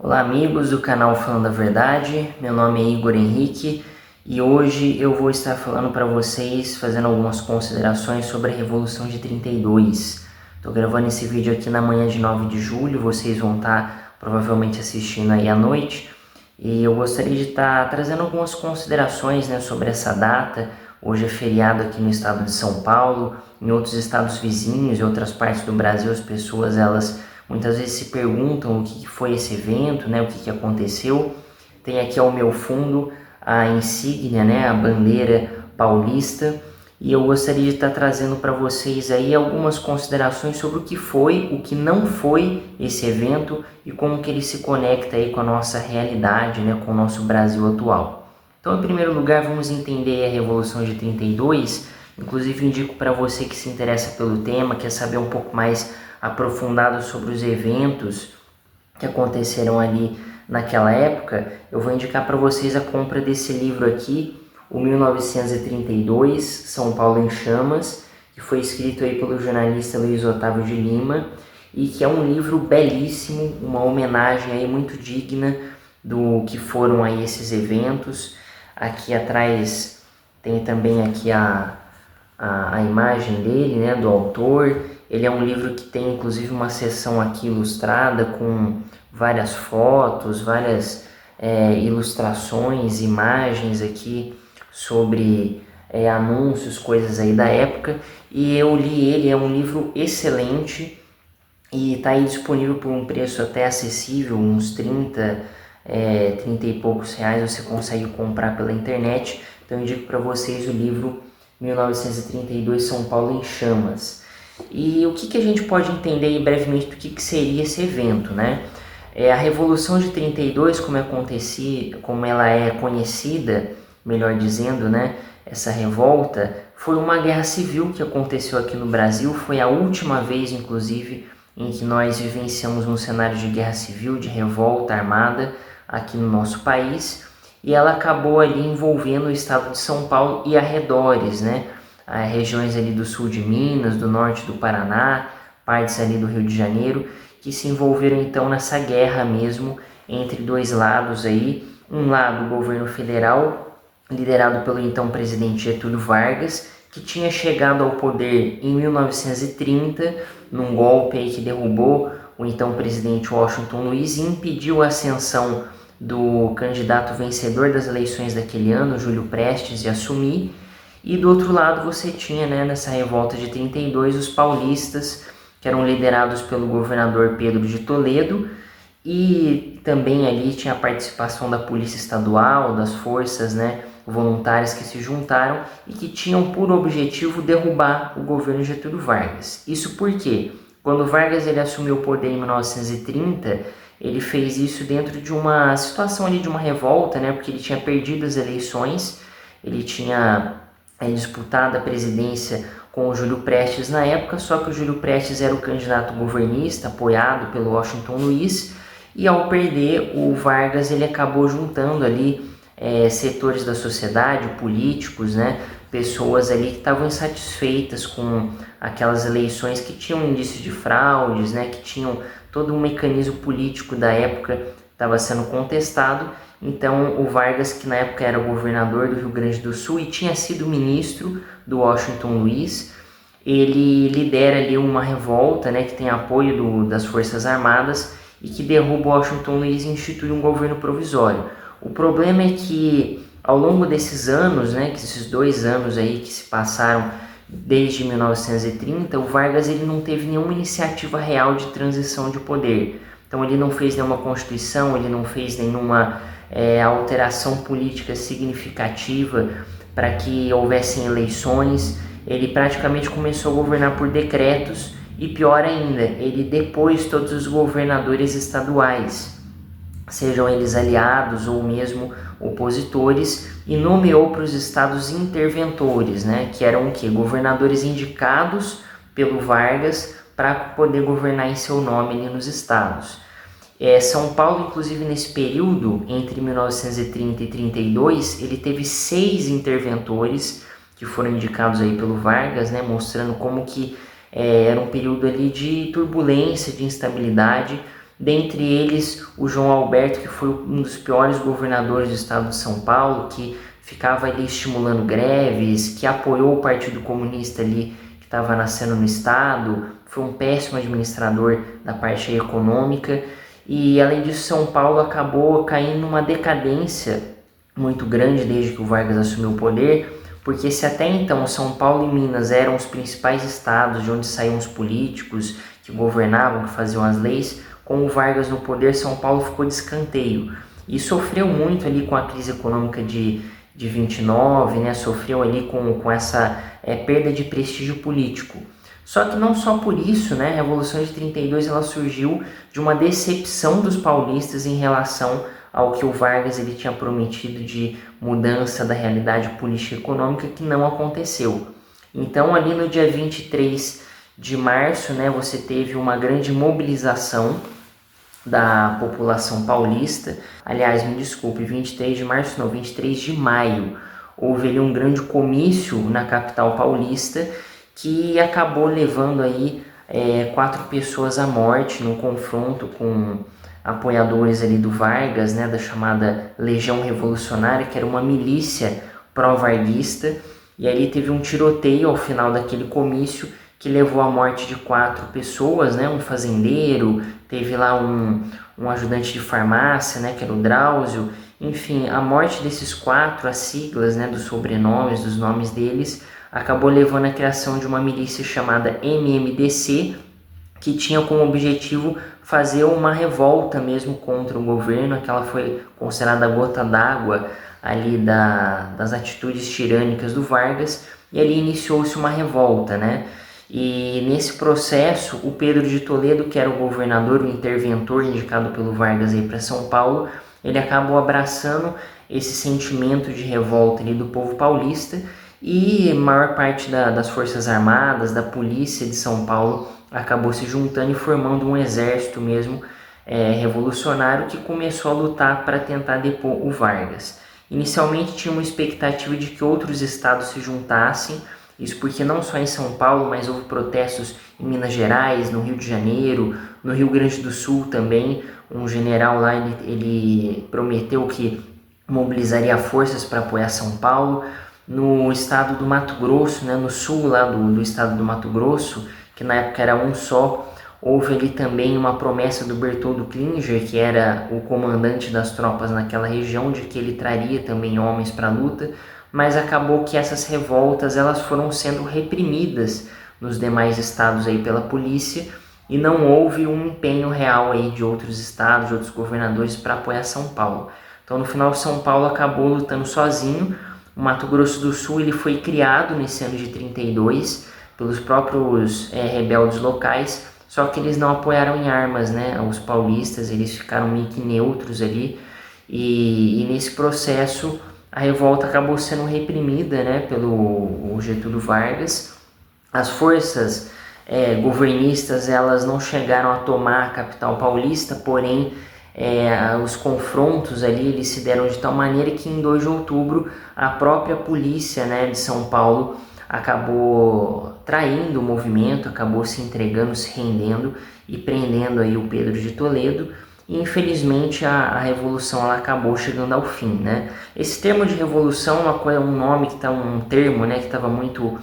Olá amigos do canal Falando a Verdade, meu nome é Igor Henrique e hoje eu vou estar falando para vocês, fazendo algumas considerações sobre a Revolução de 32. Estou gravando esse vídeo aqui na manhã de 9 de julho, vocês vão estar provavelmente assistindo aí à noite e eu gostaria de estar trazendo algumas considerações, sobre essa data. Hoje é feriado aqui no estado de São Paulo, em outros estados vizinhos e outras partes do Brasil as pessoas muitas vezes se perguntam o que foi esse evento, o que aconteceu. Tem aqui ao meu fundo a insígnia, a bandeira paulista, e eu gostaria de estar trazendo para vocês aí algumas considerações sobre o que foi, o que não foi esse evento e como que ele se conecta aí com a nossa realidade, com o nosso Brasil atual. Então, em primeiro lugar, vamos entender a Revolução de 32. Inclusive, indico para você que se interessa pelo tema, quer saber um pouco mais aprofundado sobre os eventos que aconteceram ali naquela época, eu vou indicar para vocês a compra desse livro aqui, o 1932, São Paulo em Chamas, que foi escrito aí pelo jornalista Luiz Otávio de Lima, e que é um livro belíssimo, uma homenagem aí muito digna do que foram aí esses eventos. Aqui atrás tem também aqui a imagem dele, do autor. Ele é um livro que tem inclusive uma seção aqui ilustrada com várias fotos, várias ilustrações, imagens aqui sobre anúncios, coisas aí da época. E eu li ele, é um livro excelente e está aí disponível por um preço até acessível, uns 30 e poucos reais você consegue comprar pela internet. Então eu indico para vocês o livro 1932, São Paulo em Chamas. E o que a gente pode entender aí brevemente do que seria esse evento, A Revolução de 32, como ela é conhecida, melhor dizendo, essa revolta, foi uma guerra civil que aconteceu aqui no Brasil. Foi a última vez, inclusive, em que nós vivenciamos um cenário de guerra civil, de revolta armada aqui no nosso país. E ela acabou ali envolvendo o estado de São Paulo e arredores, regiões ali do sul de Minas, do norte do Paraná, partes ali do Rio de Janeiro, que se envolveram então nessa guerra mesmo entre dois lados aí. Um lado, o governo federal, liderado pelo então presidente Getúlio Vargas, que tinha chegado ao poder em 1930, num golpe aí que derrubou o então presidente Washington Luiz e impediu a ascensão do candidato vencedor das eleições daquele ano, Júlio Prestes, de assumir. E do outro lado você tinha, nessa revolta de 32, os paulistas, que eram liderados pelo governador Pedro de Toledo, e também ali tinha a participação da polícia estadual, das forças voluntárias que se juntaram e que tinham por objetivo derrubar o governo Getúlio Vargas. Isso porque, quando Vargas ele assumiu o poder em 1930, ele fez isso dentro de uma situação ali de uma revolta, porque ele tinha perdido as eleições, ele tinha disputado a presidência com o Júlio Prestes na época, só que o Júlio Prestes era o candidato governista, apoiado pelo Washington Luiz, e ao perder, o Vargas ele acabou juntando ali setores da sociedade, políticos, pessoas ali que estavam insatisfeitas com aquelas eleições que tinham indícios de fraudes, que tinham todo um mecanismo político da época estava sendo contestado. Então o Vargas, que na época era governador do Rio Grande do Sul e tinha sido ministro do Washington Luiz, ele lidera ali uma revolta, que tem apoio das Forças Armadas e que derruba o Washington Luiz e institui um governo provisório. O problema é que ao longo desses anos, que esses 2 anos aí que se passaram desde 1930, o Vargas ele não teve nenhuma iniciativa real de transição de poder. Então ele não fez nenhuma constituição, ele não fez nenhuma alteração política significativa para que houvessem eleições. Ele praticamente começou a governar por decretos e, pior ainda, ele depôs todos os governadores estaduais, sejam eles aliados ou mesmo opositores, e nomeou para os estados interventores, que eram o quê? Governadores indicados pelo Vargas para poder governar em seu nome ali nos estados. São Paulo, inclusive, nesse período, entre 1930 e 32, ele teve 6 interventores que foram indicados aí pelo Vargas, mostrando como que era um período ali de turbulência, de instabilidade dentre eles o João Alberto, que foi um dos piores governadores do estado de São Paulo, que ficava ali estimulando greves, que apoiou o Partido Comunista ali que estava nascendo no estado, foi um péssimo administrador da parte econômica. E além disso, São Paulo acabou caindo numa decadência muito grande desde que o Vargas assumiu o poder, porque se até então São Paulo e Minas eram os principais estados de onde saíam os políticos que governavam, que faziam as leis, com o Vargas no poder, São Paulo ficou de escanteio e sofreu muito ali com a crise econômica de 29, né? Sofreu ali com essa perda de prestígio político. Só que não só por isso, né? A Revolução de 32 ela surgiu de uma decepção dos paulistas em relação ao que o Vargas ele tinha prometido de mudança da realidade política e econômica, que não aconteceu. Então ali no dia 23 de março, né, você teve uma grande mobilização da população paulista. Aliás, me desculpe, 23 de março não, 23 de maio, houve ali um grande comício na capital paulista que acabou levando aí 4 pessoas à morte no confronto com apoiadores ali do Vargas, né, da chamada Legião Revolucionária, que era uma milícia pró-varguista, e ali teve um tiroteio ao final daquele comício que levou à morte de 4 pessoas, né, um fazendeiro, teve lá um ajudante de farmácia, né, que era o Drauzio. Enfim, a morte desses 4, as siglas, né, dos sobrenomes, dos nomes deles, acabou levando à criação de uma milícia chamada MMDC, que tinha como objetivo fazer uma revolta mesmo contra o governo, que ela foi considerada a gota d'água ali das atitudes tirânicas do Vargas, e ali iniciou-se uma revolta, né? E nesse processo, o Pedro de Toledo, que era o governador, o interventor indicado pelo Vargas aí para São Paulo, ele acabou abraçando esse sentimento de revolta ali do povo paulista, e a maior parte das Forças Armadas, da polícia de São Paulo, acabou se juntando e formando um exército mesmo revolucionário que começou a lutar para tentar depor o Vargas. Inicialmente tinha uma expectativa de que outros estados se juntassem, isso porque não só em São Paulo, mas houve protestos em Minas Gerais, no Rio de Janeiro, no Rio Grande do Sul também. Um general lá ele prometeu que mobilizaria forças para apoiar São Paulo. No estado do Mato Grosso, né, no sul lá do estado do Mato Grosso, que na época era um só, houve ali também uma promessa do Bertoldo Klinger, que era o comandante das tropas naquela região, de que ele traria também homens para a luta, mas acabou que essas revoltas elas foram sendo reprimidas nos demais estados aí pela polícia, e não houve um empenho real aí de outros estados, de outros governadores para apoiar São Paulo. Então no final São Paulo acabou lutando sozinho. O Mato Grosso do Sul ele foi criado nesse ano de 32 pelos próprios rebeldes locais, só que eles não apoiaram em armas, né? Os paulistas eles ficaram meio que neutros ali, e nesse processo a revolta acabou sendo reprimida, né, pelo Getúlio Vargas. As forças governistas elas não chegaram a tomar a capital paulista, porém os confrontos ali eles se deram de tal maneira que em 2 de outubro a própria polícia, né, de São Paulo acabou traindo o movimento, acabou se entregando, se rendendo e prendendo aí o Pedro de Toledo. E infelizmente a revolução ela acabou chegando ao fim, né? Esse termo de revolução é um nome que tá um termo, né, que estava muito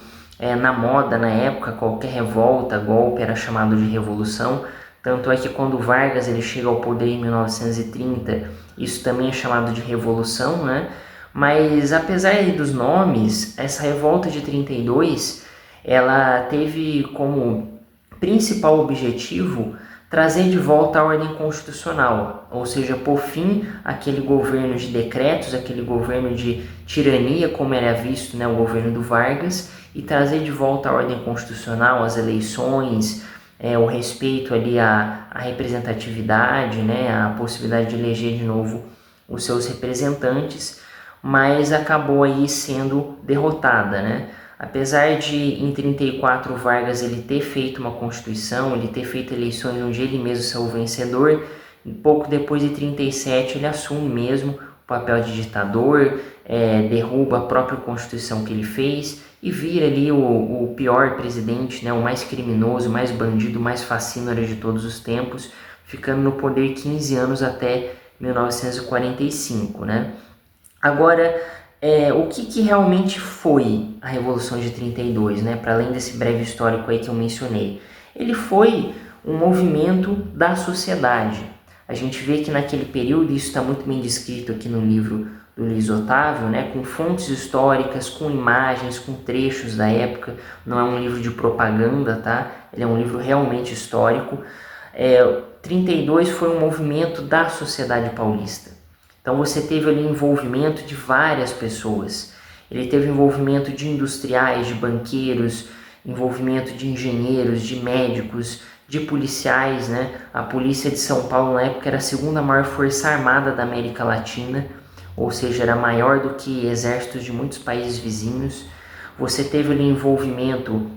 na moda na época. Qualquer revolta, golpe era chamado de revolução. Tanto é que quando Vargas ele chega ao poder em 1930, isso também é chamado de revolução, né? Mas apesar dos nomes, essa revolta de 32, ela teve como principal objetivo trazer de volta a ordem constitucional, ou seja, por fim aquele governo de decretos, aquele governo de tirania como era visto, né, o governo do Vargas, e trazer de volta a ordem constitucional, as eleições, o respeito ali à representatividade, né, a possibilidade de eleger de novo os seus representantes, mas acabou aí sendo derrotada, né? Apesar de em 34 o Vargas ele ter feito uma constituição, ele ter feito eleições onde ele mesmo saiu vencedor, pouco depois de 37 ele assume mesmo o papel de ditador, derruba a própria constituição que ele fez e vira ali o pior presidente, né, o mais criminoso, o mais bandido, o mais fascínora de todos os tempos, ficando no poder 15 anos até 1945, né? Agora, o que realmente foi a Revolução de 32, né? Para além desse breve histórico aí que eu mencionei. Ele foi um movimento da sociedade. A gente vê que naquele período, isso está muito bem descrito aqui no livro do Luiz Otávio, né? Com fontes históricas, com imagens, com trechos da época. Não é um livro de propaganda, tá? Ele é um livro realmente histórico. 32 foi um movimento da sociedade paulista. Então você teve ali envolvimento de várias pessoas. Ele teve envolvimento de industriais, de banqueiros, envolvimento de engenheiros, de médicos, de policiais, né? A polícia de São Paulo na época era a segunda maior força armada da América Latina, ou seja, era maior do que exércitos de muitos países vizinhos. Você teve ali envolvimento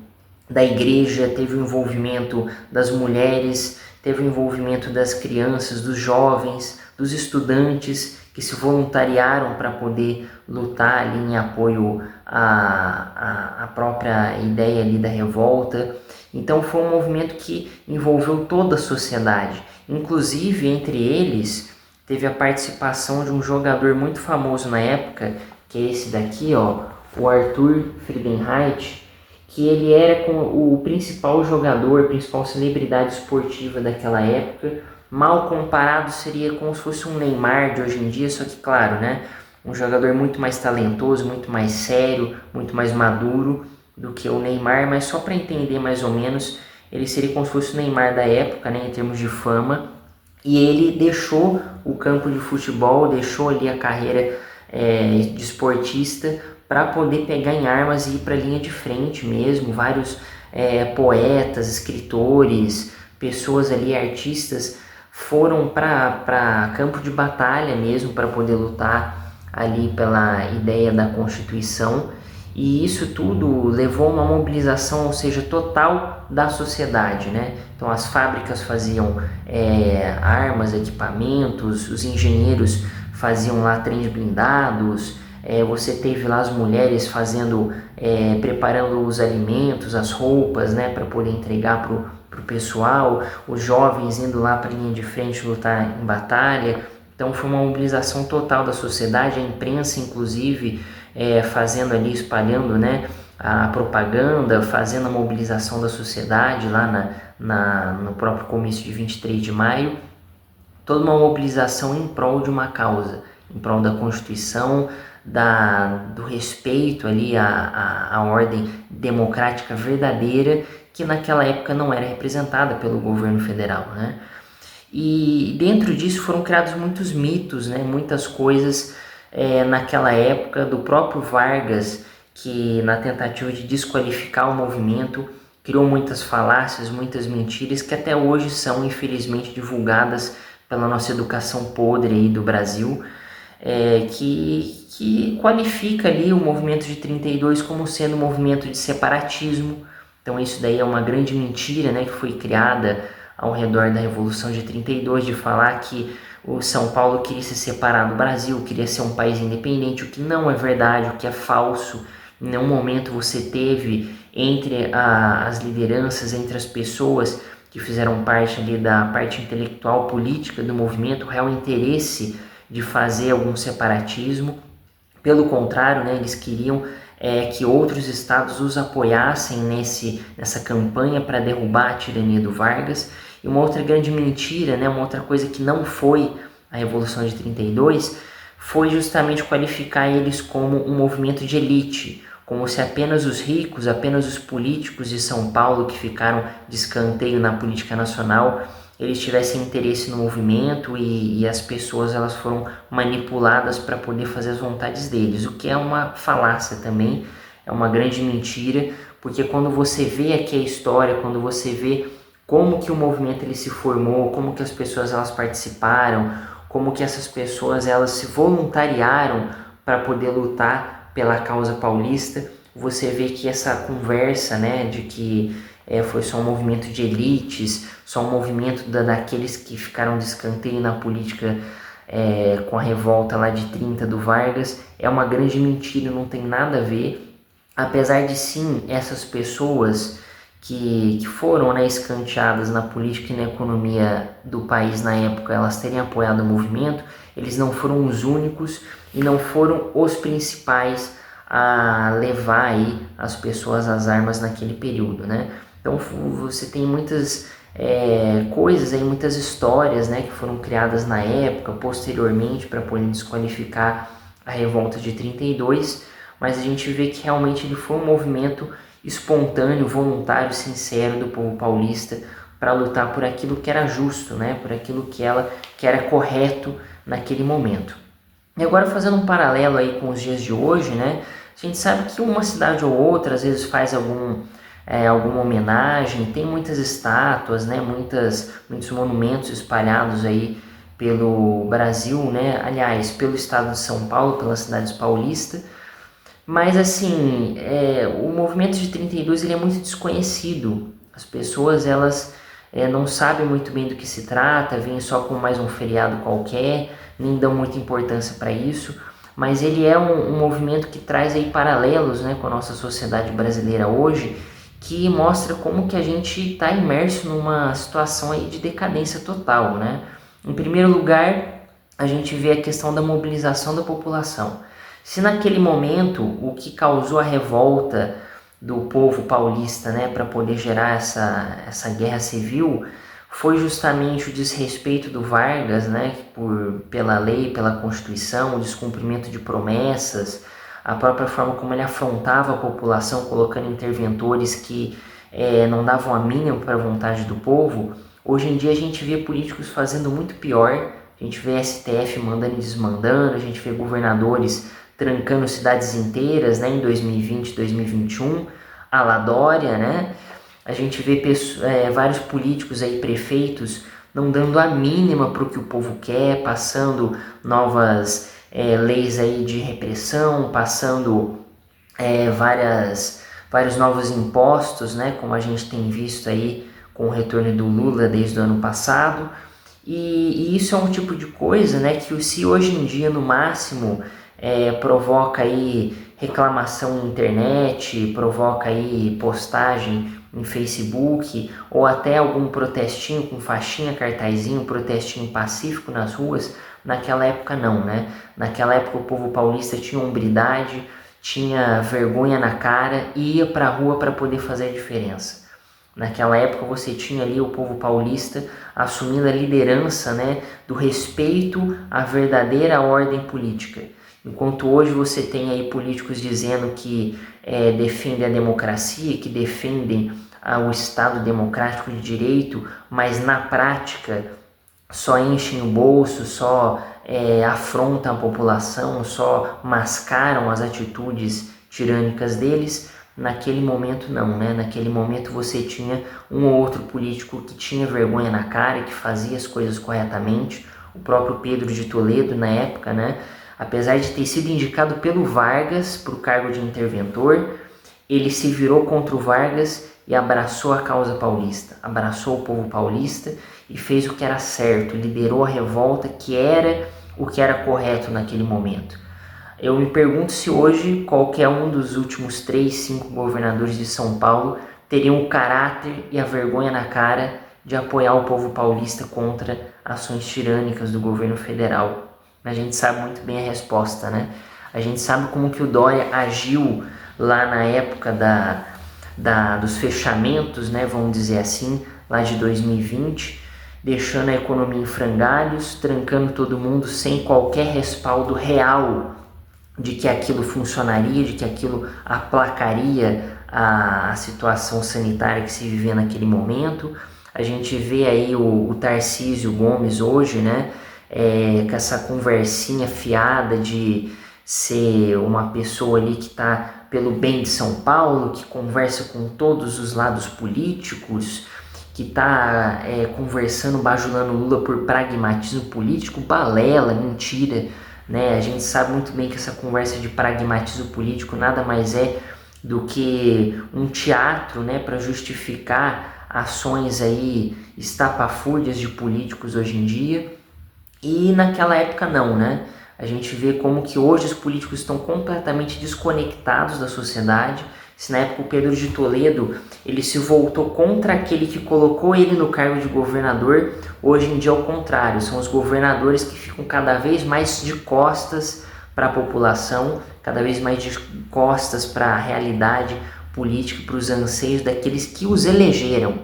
da igreja, teve o envolvimento das mulheres, teve o envolvimento das crianças, dos jovens, dos estudantes que se voluntariaram para poder lutar ali em apoio à própria ideia ali da revolta. Então foi um movimento que envolveu toda a sociedade. Inclusive, entre eles, teve a participação de um jogador muito famoso na época, que é esse daqui, ó, o Arthur Friedenreich, que ele era o principal jogador, principal celebridade esportiva daquela época. Mal comparado seria como se fosse um Neymar de hoje em dia, só que claro, né? Um jogador muito mais talentoso, muito mais sério, muito mais maduro do que o Neymar, mas só para entender mais ou menos, ele seria como se fosse o Neymar da época, né? Em termos de fama. E ele deixou o campo de futebol, deixou ali a carreira de esportista para poder pegar em armas e ir para a linha de frente mesmo. Vários poetas, escritores, pessoas ali, artistas, foram para campo de batalha mesmo para poder lutar ali pela ideia da Constituição. E isso tudo levou a uma mobilização, ou seja, total da sociedade, né? Então as fábricas faziam armas, equipamentos, os engenheiros faziam lá trens blindados, você teve lá as mulheres fazendo, preparando os alimentos, as roupas, né, para poder entregar para o pessoal, os jovens indo lá para a linha de frente lutar em batalha. Então foi uma mobilização total da sociedade, a imprensa inclusive fazendo ali, espalhando, né, a propaganda, fazendo a mobilização da sociedade lá no próprio comício de 23 de maio. Toda uma mobilização em prol de uma causa, em prol da Constituição, do respeito ali à ordem democrática verdadeira, que naquela época não era representada pelo governo federal, né? E dentro disso foram criados muitos mitos, né? Muitas coisas naquela época, do próprio Vargas, que na tentativa de desqualificar o movimento, criou muitas falácias, muitas mentiras, que até hoje são infelizmente divulgadas pela nossa educação podre aí do Brasil, que qualifica ali o movimento de 32 como sendo um movimento de separatismo. Então isso daí é uma grande mentira, né, que foi criada ao redor da Revolução de 32, de falar que o São Paulo queria se separar do Brasil, queria ser um país independente, o que não é verdade, o que é falso. Em nenhum momento você teve entre as lideranças, entre as pessoas que fizeram parte ali da parte intelectual política do movimento, o real interesse de fazer algum separatismo. Pelo contrário, né, eles queriam que outros estados os apoiassem nessa campanha para derrubar a tirania do Vargas. E uma outra grande mentira, né, uma outra coisa que não foi a Revolução de 32, foi justamente qualificar eles como um movimento de elite, como se apenas os ricos, apenas os políticos de São Paulo que ficaram de escanteio na política nacional, eles tivessem interesse no movimento e as pessoas elas foram manipuladas para poder fazer as vontades deles, o que é uma falácia também, é uma grande mentira, porque quando você vê aqui a história, quando você vê como que o movimento ele se formou, como que as pessoas elas participaram, como que essas pessoas elas se voluntariaram para poder lutar pela causa paulista, você vê que essa conversa, né, de que foi só um movimento de elites, só um movimento daqueles que ficaram de escanteio na política com a revolta lá de 30 do Vargas, é uma grande mentira, não tem nada a ver. Apesar de sim, essas pessoas que foram, né, escanteadas na política e na economia do país na época, elas terem apoiado o movimento, eles não foram os únicos e não foram os principais a levar aí as pessoas às armas naquele período, né? Então você tem muitas coisas aí, muitas histórias, né, que foram criadas na época, posteriormente, para poder desqualificar a revolta de 32, mas a gente vê que realmente ele foi um movimento espontâneo, voluntário, sincero do povo paulista para lutar por aquilo que era justo, né, por aquilo que era correto naquele momento. E agora fazendo um paralelo aí com os dias de hoje, né, a gente sabe que uma cidade ou outra às vezes faz alguma homenagem, tem muitas estátuas, né, muitos monumentos espalhados aí pelo Brasil, né, aliás, pelo estado de São Paulo, pelas cidades paulistas, mas assim, o movimento de 32 ele é muito desconhecido, as pessoas elas não sabem muito bem do que se trata, veem só como mais um feriado qualquer, nem dão muita importância para isso, mas ele é um movimento que traz aí paralelos, né, com a nossa sociedade brasileira hoje, que mostra como que a gente está imerso numa situação aí de decadência total, né? Em primeiro lugar, a gente vê a questão da mobilização da população. Se naquele momento o que causou a revolta do povo paulista, né, para poder gerar essa guerra civil, foi justamente o desrespeito do Vargas, né, pela lei, pela Constituição, o descumprimento de promessas, a própria forma como ele afrontava a população, colocando interventores que não davam a mínima para a vontade do povo. Hoje em dia a gente vê políticos fazendo muito pior, a gente vê STF mandando e desmandando, a gente vê governadores trancando cidades inteiras, né, em 2020, 2021, a la Dória, né? A gente vê vários políticos aí, prefeitos, não dando a mínima para o que o povo quer, passando novas leis aí de repressão, passando vários novos impostos, né, como a gente tem visto aí com o retorno do Lula desde o ano passado. E isso é um tipo de coisa, né, que se hoje em dia no máximo provoca aí reclamação na internet, provoca aí postagem em Facebook ou até algum protestinho com faixinha, cartazinho, protestinho pacífico nas ruas, naquela época não, né? Naquela época o povo paulista tinha hombridade, tinha vergonha na cara e ia pra rua para poder fazer a diferença. Naquela época você tinha ali o povo paulista assumindo a liderança, né, do respeito à verdadeira ordem política. Enquanto hoje você tem aí políticos dizendo que defendem a democracia, que defendem o Estado democrático de direito, mas na prática só enchem o bolso, só afrontam a população, só mascaram as atitudes tirânicas deles. Naquele momento não, né? Naquele momento você tinha um ou outro político que tinha vergonha na cara, que fazia as coisas corretamente. O próprio Pedro de Toledo na época, né? Apesar de ter sido indicado pelo Vargas para o cargo de interventor, ele se virou contra o Vargas e abraçou a causa paulista, abraçou o povo paulista e fez o que era certo, liderou a revolta, que era o que era correto naquele momento. Eu me pergunto se hoje qualquer um dos últimos 3, 5 governadores de São Paulo teriam o caráter e a vergonha na cara de apoiar o povo paulista contra ações tirânicas do governo federal. A gente sabe muito bem a resposta, né? A gente sabe como que o Dória agiu lá na época dos fechamentos, né? Vamos dizer assim, lá de 2020, deixando a economia em frangalhos, trancando todo mundo sem qualquer respaldo real de que aquilo funcionaria, de que aquilo aplacaria a situação sanitária que se vivia naquele momento. A gente vê aí o Tarcísio Gomes hoje, né? Com essa conversinha fiada de ser uma pessoa ali que está pelo bem de São Paulo, que conversa com todos os lados políticos, que está conversando, bajulando Lula por pragmatismo político, balela, mentira, né? A gente sabe muito bem que essa conversa de pragmatismo político nada mais é do que um teatro, né, para justificar ações aí estapafúrdias de políticos hoje em dia. E naquela época não, né? A gente vê como que hoje os políticos estão completamente desconectados da sociedade, se na época o Pedro de Toledo ele se voltou contra aquele que colocou ele no cargo de governador, hoje em dia é o contrário, são os governadores que ficam cada vez mais de costas para a população, cada vez mais de costas para a realidade política, para os anseios daqueles que os elegeram.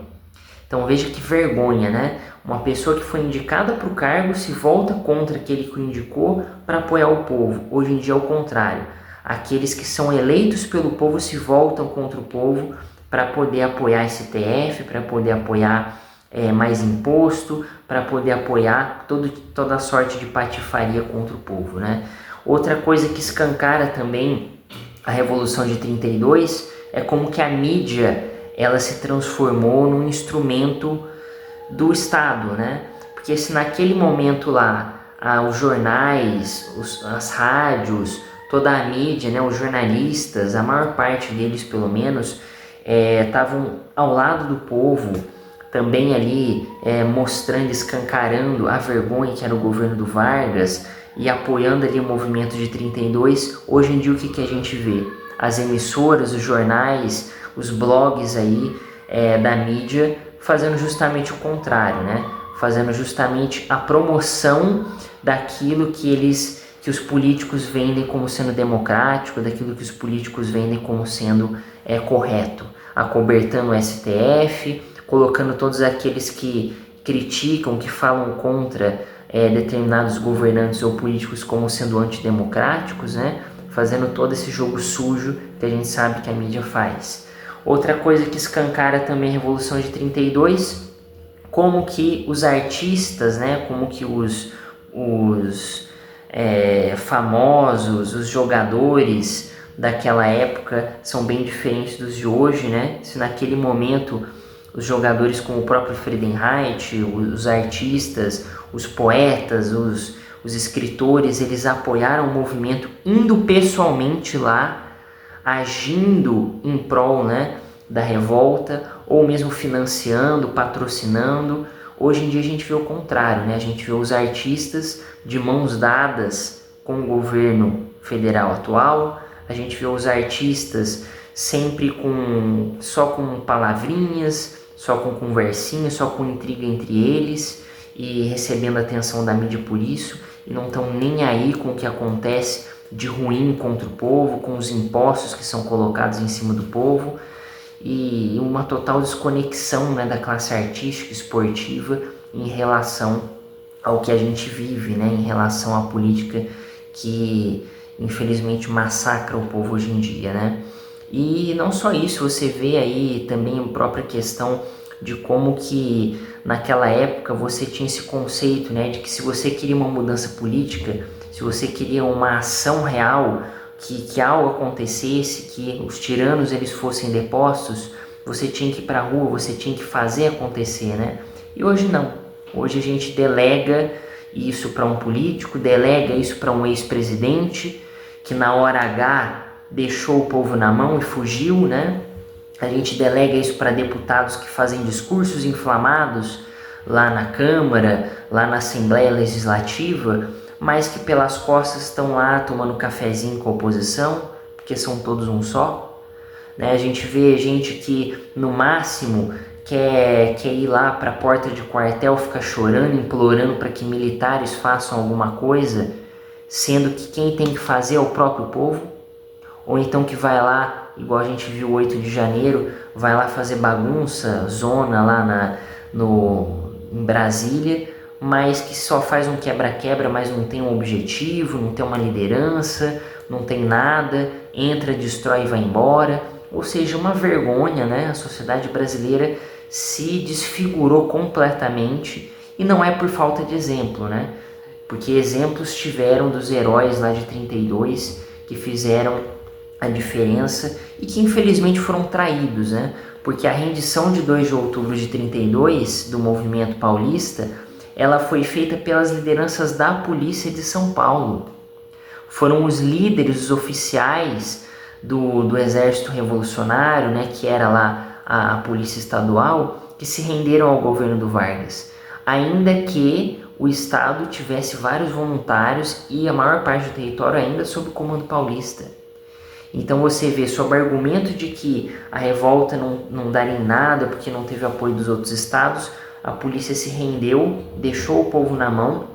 Então veja que vergonha, né? Uma pessoa que foi indicada para o cargo se volta contra aquele que o indicou para apoiar o povo. Hoje em dia é o contrário. Aqueles que são eleitos pelo povo se voltam contra o povo para poder apoiar STF, para poder apoiar mais imposto, para poder apoiar toda sorte de patifaria contra o povo, né? Outra coisa que escancara também a Revolução de 32 é como que a mídia ela se transformou num instrumento do Estado, né? Porque se naquele momento lá os jornais, as rádios, toda a mídia, né, os jornalistas, a maior parte deles pelo menos, estavam ao lado do povo, também ali mostrando, escancarando a vergonha que era o governo do Vargas e apoiando ali o movimento de 32, hoje em dia o que a gente vê? As emissoras, os jornais, os blogs aí da mídia fazendo justamente o contrário, né? Fazendo justamente a promoção daquilo que os políticos vendem como sendo democrático, daquilo que os políticos vendem como sendo correto, acobertando o STF, colocando todos aqueles que criticam, que falam contra determinados governantes ou políticos como sendo antidemocráticos, né? Fazendo todo esse jogo sujo que a gente sabe que a mídia faz. Outra coisa que escancara também a Revolução de 32, como que os artistas, né, como que os famosos, os jogadores daquela época são bem diferentes dos de hoje, né? Se naquele momento os jogadores como o próprio Friedenreich, os artistas, os poetas, os escritores, eles apoiaram o movimento indo pessoalmente lá, agindo em prol, né, da revolta, ou mesmo financiando, patrocinando. Hoje em dia a gente vê o contrário, né? A gente vê os artistas de mãos dadas com o governo federal atual, a gente vê os artistas sempre só com palavrinhas, só com conversinha, só com intriga entre eles e recebendo atenção da mídia por isso, e não estão nem aí com o que acontece de ruim contra o povo, com os impostos que são colocados em cima do povo, e uma total desconexão, né, da classe artística e esportiva em relação ao que a gente vive, né, em relação à política que infelizmente massacra o povo hoje em dia, né? E não só isso, você vê aí também a própria questão de como que naquela época você tinha esse conceito, né, de que se você queria uma mudança política, se você queria uma ação real, que algo acontecesse, que os tiranos eles fossem depostos, você tinha que ir para a rua, você tinha que fazer acontecer, né? E hoje não. Hoje a gente delega isso para um político, delega isso para um ex-presidente que na hora H deixou o povo na mão e fugiu, né? A gente delega isso para deputados que fazem discursos inflamados lá na Câmara, lá na Assembleia Legislativa, mas que pelas costas estão lá tomando cafezinho com a oposição, porque são todos um só, né? A gente vê gente que no máximo quer ir lá para a porta de quartel, ficar chorando, implorando para que militares façam alguma coisa, sendo que quem tem que fazer é o próprio povo, ou então que vai lá, igual a gente viu 8 de janeiro, vai lá fazer bagunça, zona lá em Brasília, mas que só faz um quebra-quebra, mas não tem um objetivo, não tem uma liderança, não tem nada, entra, destrói e vai embora. Ou seja, uma vergonha, né? A sociedade brasileira se desfigurou completamente, e não é por falta de exemplo, né? Porque exemplos tiveram dos heróis lá de 32 que fizeram a diferença e que infelizmente foram traídos, né? Porque a rendição de 2 de outubro de 32 do movimento paulista, ela foi feita pelas lideranças da polícia de São Paulo. Foram os líderes, os oficiais do exército revolucionário, né, que era lá a polícia estadual, que se renderam ao governo do Vargas. Ainda que o estado tivesse vários voluntários e a maior parte do território ainda sob o comando paulista. Então você vê, sob o argumento de que a revolta não daria em nada porque não teve apoio dos outros estados, a polícia se rendeu, deixou o povo na mão.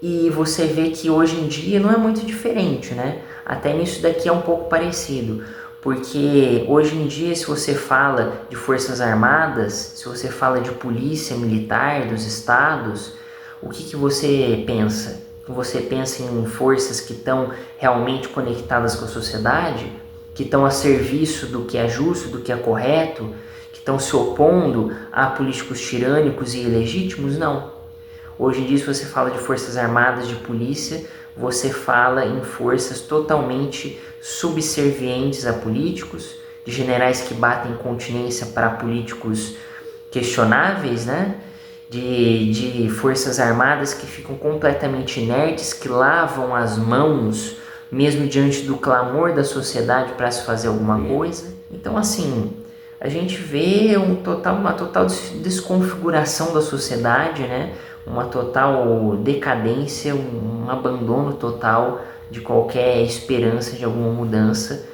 E você vê que hoje em dia não é muito diferente, né? Até nisso daqui é um pouco parecido. Porque hoje em dia, se você fala de forças armadas, se você fala de polícia militar dos estados, o que você pensa? Você pensa em forças que estão realmente conectadas com a sociedade, que estão a serviço do que é justo, do que é correto, que estão se opondo a políticos tirânicos e ilegítimos? Não. Hoje em dia, se você fala de forças armadas, de polícia, você fala em forças totalmente subservientes a políticos, de generais que batem continência para políticos questionáveis, né? De forças armadas que ficam completamente inertes, que lavam as mãos mesmo diante do clamor da sociedade para se fazer alguma coisa. Então, assim, a gente vê uma total desconfiguração da sociedade, né? Uma total decadência, um abandono total de qualquer esperança de alguma mudança.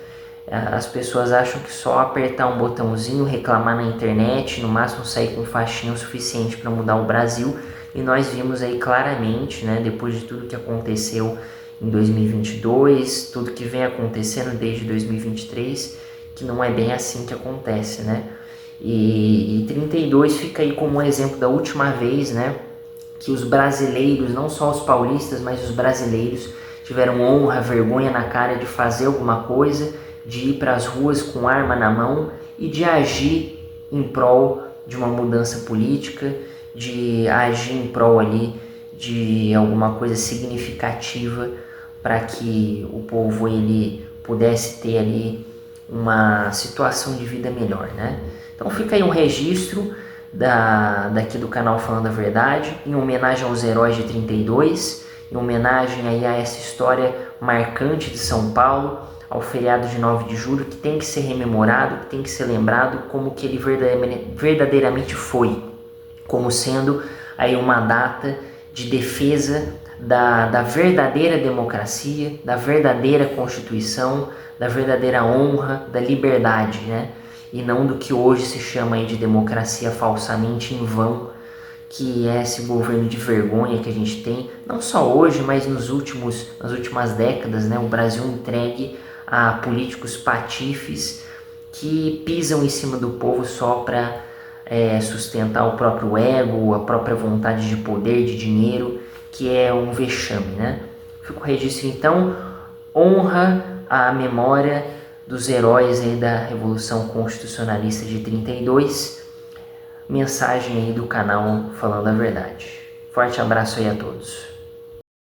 As pessoas acham que só apertar um botãozinho, reclamar na internet, no máximo sair com faixinha o suficiente para mudar o Brasil. E nós vimos aí claramente, né, depois de tudo que aconteceu em 2022, tudo que vem acontecendo desde 2023, que não é bem assim que acontece, né? E 32 fica aí como um exemplo da última vez, né, que os brasileiros, não só os paulistas, mas os brasileiros tiveram honra, vergonha na cara de fazer alguma coisa, de ir para as ruas com arma na mão e de agir em prol de uma mudança política, de agir em prol ali de alguma coisa significativa para que o povo ele pudesse ter ali uma situação de vida melhor, né? Então fica aí um registro daqui do canal Falando a Verdade, em homenagem aos heróis de 32, em homenagem aí a essa história marcante de São Paulo, ao feriado de 9 de julho, que tem que ser rememorado, que tem que ser lembrado como que ele verdadeiramente foi, como sendo aí uma data de defesa da verdadeira democracia, da verdadeira Constituição, da verdadeira honra, da liberdade, né? E não do que hoje se chama aí de democracia falsamente em vão, que é esse governo de vergonha que a gente tem, não só hoje, mas nas últimas décadas, né? O Brasil entregue a políticos patifes que pisam em cima do povo só para sustentar o próprio ego, a própria vontade de poder, de dinheiro, que é um vexame, né? Fica o registro, então, honra a memória dos heróis aí da Revolução Constitucionalista de 32, mensagem aí do canal Falando a Verdade. Forte abraço aí a todos.